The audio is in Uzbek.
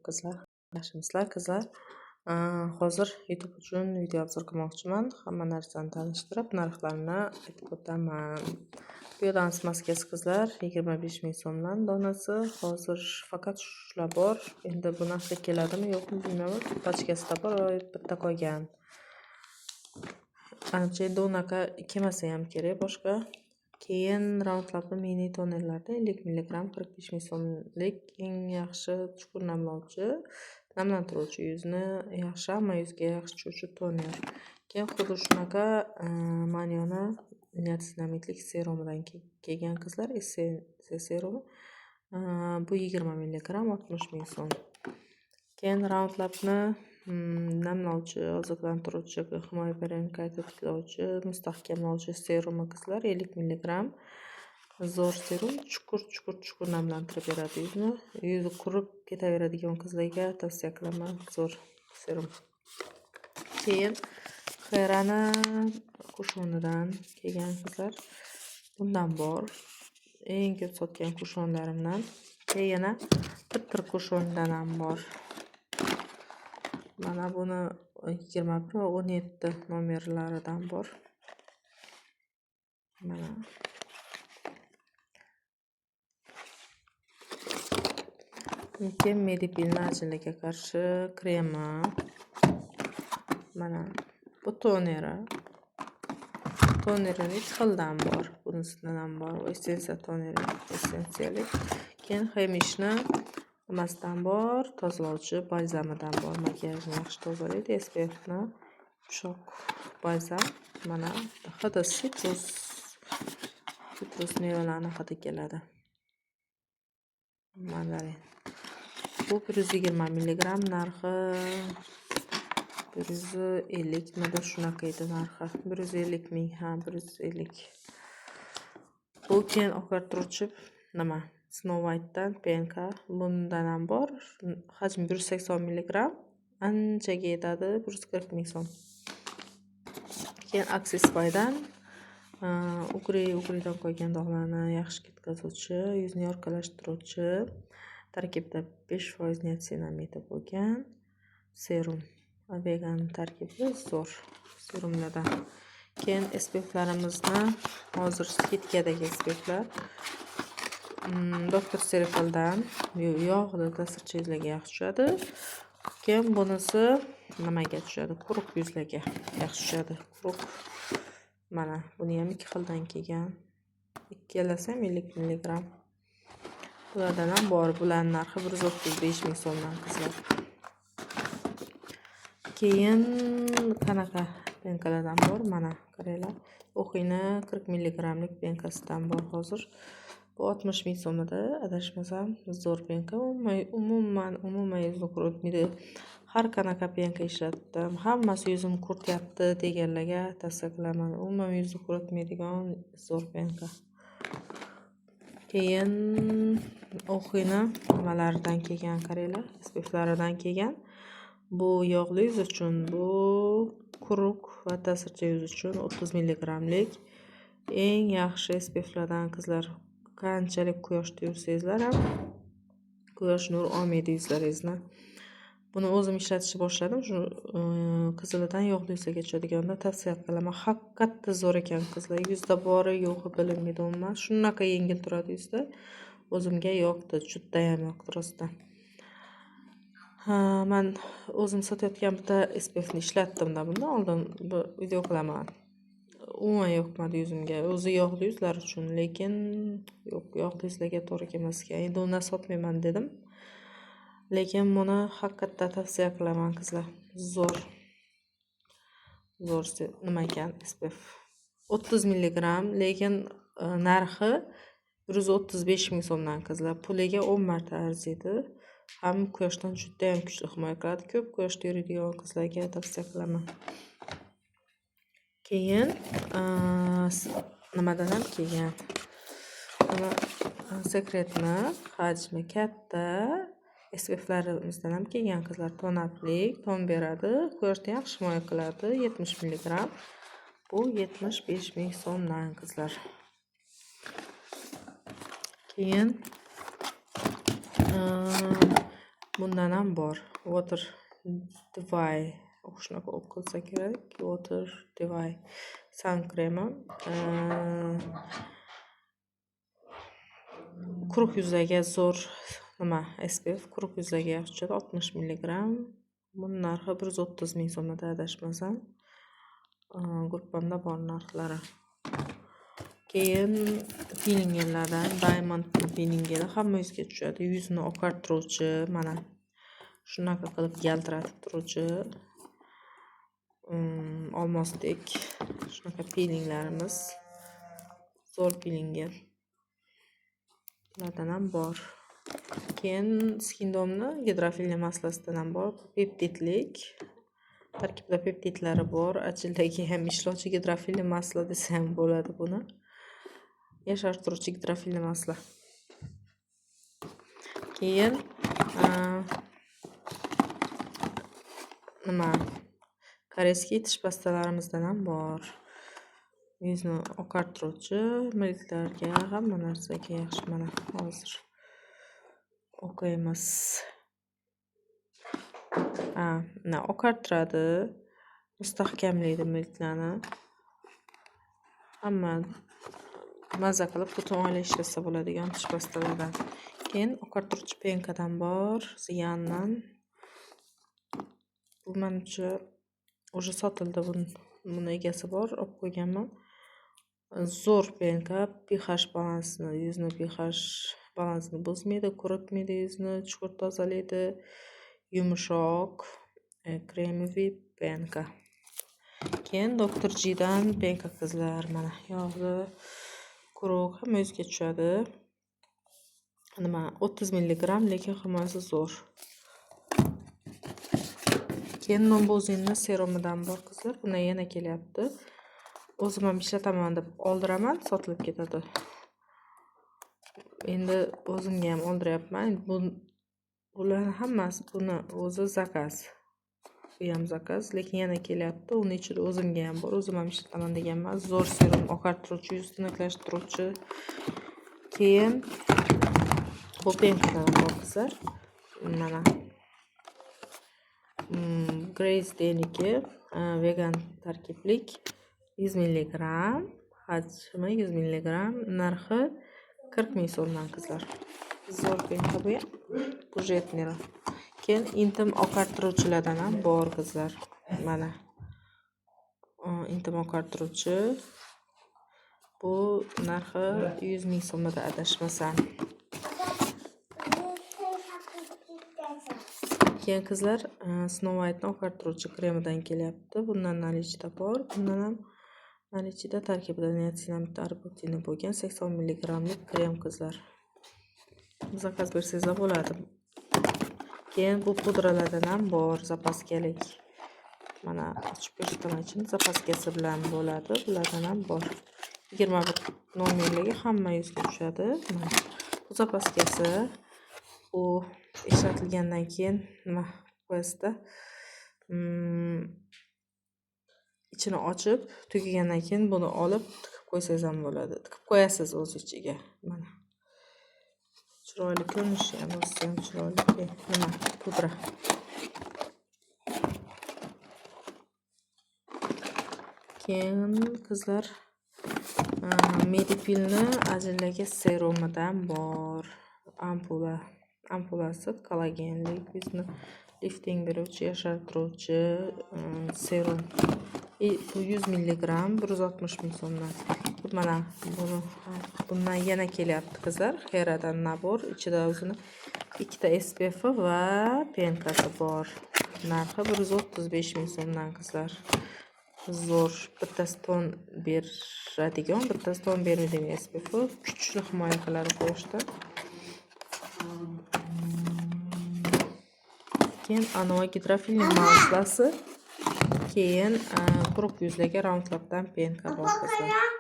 Qizlar, yaxshimisizlar qizlar? Hozir YouTube uchun video obzor qilmoqchiman. Hamma narsani tanishtirib, narxlarini aytib o'taman. Biodanс maskasi qizlar 25 ming so'mdan donasi. Hozir faqat shular bor. Endi bu narxga keladimi, yo'qmi bilmayman. Pachkasida bor, bitta qolgan. Ancha endi unaqa kelmasa ham kerak boshqa. Keyin Roundlab'ni mini tonerlarda 50 mg 45 ming so'mlik eng yaxshi chuqur namlovchi, namlantiruvchi yuzni yaxshi, hamma yuzga yaxshi tushuvchi toner. Keyin xuddi shunaqa Maniona niasinamidlik serumidan kelgan qizlar, essensiya serumi. Bu 20 mg 60 ming so'm. Keyin Roundlab'ni namlovchi, oziqlantiruvchi, himoya barrini qayta tiklovchi, mustahkamlovchi serumi qizlar 50 mg. Zo'r serum, chuqur namlantirib beradi yuzni. Yuzi qurib ketaveradigan qizlarga tavsiya qilaman. Zo'r serum. Keyin Herani kushonidan kelgan qizlar. Bundan bor. Eng ko'p sotgan kushonlarimdan. Keyin bitta kushondan ham bor. Mana buni 21 va 17 nomerlaridan bor. Mana keyin Medipilni ajinlarga qarshi kremi. Mana bu toneri. Tonerini 2 xildan bor. Bunisidan ham bor. Essensiya toneri, essensiyalik. Keyin Hemishni nimasidan bor? Tozalovchi balzamidan bor. Makiyajni yaxshi tozalaydi. SPFni shock balzam. Mana hidi sitrus mevalarni hidi keladi. Mandarin. Bu 120 mg narxi 150 mida shunaqa edi narxi. 150 ming, 150. Bu keyin oqartiruvchi nima? Snow White'dan penka. Bundan ham bor. Hajmi 180 mg. Anchaga yetadi, 140 ming so'm. Keyin Accessify'dan ugridan qolgan dog'larni yaxshi ketkazuvchi, yuzni yorqalashtiruvchi, tarkibida 5% niasinamidi bo'lgan serum. Vegan tarkibi zo'r serumlardan. Keyin SPF'larimizni hozir skitkadagi SPF'lar. Dr. Serifaldan yog'li ta'sirchi yuzlarga yaxshi tushadi. Keyin bunisi nimaga tushadi? Quruq yuzlarga yaxshi tushadi. Quruq. Mana buni ham 2 xildan kelgan. Ikkalasi ham 50 mg. Bulardan ham bor. Bularning narxi 135 ming so'mdan qizlar. Keyin qanaqa penkalardan bor? Mana qaranglar. O'xini 40 mg lik penkasidan bor hozir. Bu 60 ming so'm edi, adashmasam. Zo'r penka. Umuman yuzni quritmaydi. Har qanaqa penka ishlatdim. Hammasi yuzimni qurityapti deganlarga tavsiya qilaman. Umuman yuzni quritmaydigan zo'r penka. Keyin O'xini nimalaridan kelgan qaranglar, SPF'laridan kelgan. Bu yog'li yuz uchun, bu quruq va ta'sirchi yuz uchun 30 mg lik eng yaxshi SPF'lardan qizlar. Qanchalik quyoshda yursangizlar ham quyosh nur olmaydi yuzlaringizni. Buni o'zim ishlatishni boshladim. Shu qizilidan yog'li yuzlarga tushadigandan tavsiya qilaman. Haqiqatda zo'r ekan qizlar. Yuzda bori yo'qi bilinmaydi umuman. Shunaqa yengil turadi yuzda. O'zimga yoqdi, juda ham yoqdi rostdan. Men o'zim sotayotgan bitta SPF'ni ishlatdim-da bundan oldin video qilaman. Umuman yoqmadi yuzimga. O'zi yog'li yuzlar uchun, lekin yo'q, yog'li yuzlarga to'g'ri kelmas ekan. Endi uni sotmayman dedim. Lekin buni haqiqatda tavsiya qilaman qizlar. Zo'r nima ekan SPF. 30 mg, lekin narxi 135 ming so'mdan qizlar. Puliga 10 marta arziydi. Ham quyoshdan juda ham kuchli himoya qiladi. Ko'p quyoshda yuradigan qizlarga tavsiya qilaman. Keyin nimadan ham kelgan? Secretni hajmi katta SPF'larimizdan ham kelgan qizlar. Tonatlik, ton beradi, quyoshdan yaxshi himoya qiladi. 70 mg. Bu 75 ming so'mdan qizlar. Keyin Bundan ham bor. Water Divay shunaqa o'qilsa kerak. Water Divay sun kremi. Quruq yuzlarga zo'r SPF quruq yuzlarga yaxshi tushadi. 60 mg. Buni narxi 130 ming so'mda adashmasam. Gruppamda bor narxlari. Keyin peelingerlardan Diamond peelingeri hammangizga tushadi. Yuzni oqartiruvchi, mana shunaqa qilib yaltiratib turuvchi olmosdek shunaqa peelinglarimiz. Zo'r peelinger. Ulardan ham bor. Keyin Skindomni gidrofilli maslasidan ham bor. Peptidlik. Tarkibida peptidlari bor. Achildagi ham ishlovchi gidrofilli masla desa ham bo'ladi buni. Yashartiruvchi gidrofilli masla. Keyin koreyskiy tish pastalarimizdan ham bor. Yuzni oqartiruvchi, milklarga, hamma narsaga yaxshi. Mana hozir o'qiymiz. Oqartiradi, mustahkamlaydi milklarni. Hamma maza qilib butun oila ishlasa bo'ladigan tish pastalardan. Keyin oqartiruvchi penkadan bor, Ziyandan. Bu menimcha уже sotildi, buni egasi bor, olib qo'yganman. Zo'r penka, pH balansini, yuzni pH balansini buzmaydi, quritmaydi yuzni, chuqur tozalaydi. Yumshoq, kremli penka. Keyin Dr. G'dan penka qizlar, mana yog'li, quruq, hammangizga tushadi. 30 mg, lekin himoyasi zo'r. Keyin Nombozinning serumidan bor qizlar. Buni yana kelyapti. O'zim ham ishlataman deb oldiraman, sotilib ketadi. Endi o'zimga ham oldiryapman. Bular hammasi buni o'zi zakaz. Bu ham zakaz, lekin yana kelyapti. Uning ichida o'zimga ham bor, o'zim ham ishlataman deganman. Zo'r serum, oqartiruvchi, yuz tunuklashtiruvchi. Keyin bu penkadan bor qizlar. Mana Grace Deniki vegan tarkiblik 100 mg, hajmi 100 mg, narxi 40 ming so'mdan qizlar. Zo'r penka bu ham. Bujetner. Keyin intim oqartiruvchilardan ham bor qizlar. Mana intim oqartiruvchi. Bu narxi 100 ming so'mda adashmasam. Keyin qizlar Snow White'ni oqartiruvchi kremidan kelyapti. Bundan nalichda bor. Bundan ham nalichda tarkibida niacinamid, arbutini bo'lgan 80 mg lik krem qizlar. Zakaz bersangiz bo'ladi. Keyin bu pudralardan ham bor, zapaskalik. Mana ochib ko'rsatamoqchi, zapaskasi bilan bo'ladi. Bulardan ham bor. 21 nomerligi hamma yuzga tushadi. Bu zapaskasi u ishlatilgandan keyin nima qo'yasizda, ichini ochib, tugagandan keyin buni olib tiqib qo'ysangiz ham bo'ladi. Tiqib qo'yasiz o'z ichiga. Mana chiroyli ko'rinishi ham o'zi ham chiroyli. Nima pudra. Keyin qizlar Medipilni ajinlagi serumidan bor. Ampulasi kollagenlik, yuzni lifting beruvchi, yashartiruvchi serum. Bu 100 mg, 160 ming so'mdan. Mana bundan yana kelyapti qizlar. Heradan nabor, ichida o'zini ikkita SPF va penkasi bor. Narxi 135 ming so'mdan qizlar. Zo'r, bittasi ton beradigan, bittasi ton bermaydigan SPF, kuchli himoya qiladi quyoshdan. Keyin Anova gidrofilli maslasi, keyin quruq yuzlarga Roundlab'dan penka bor qizlar.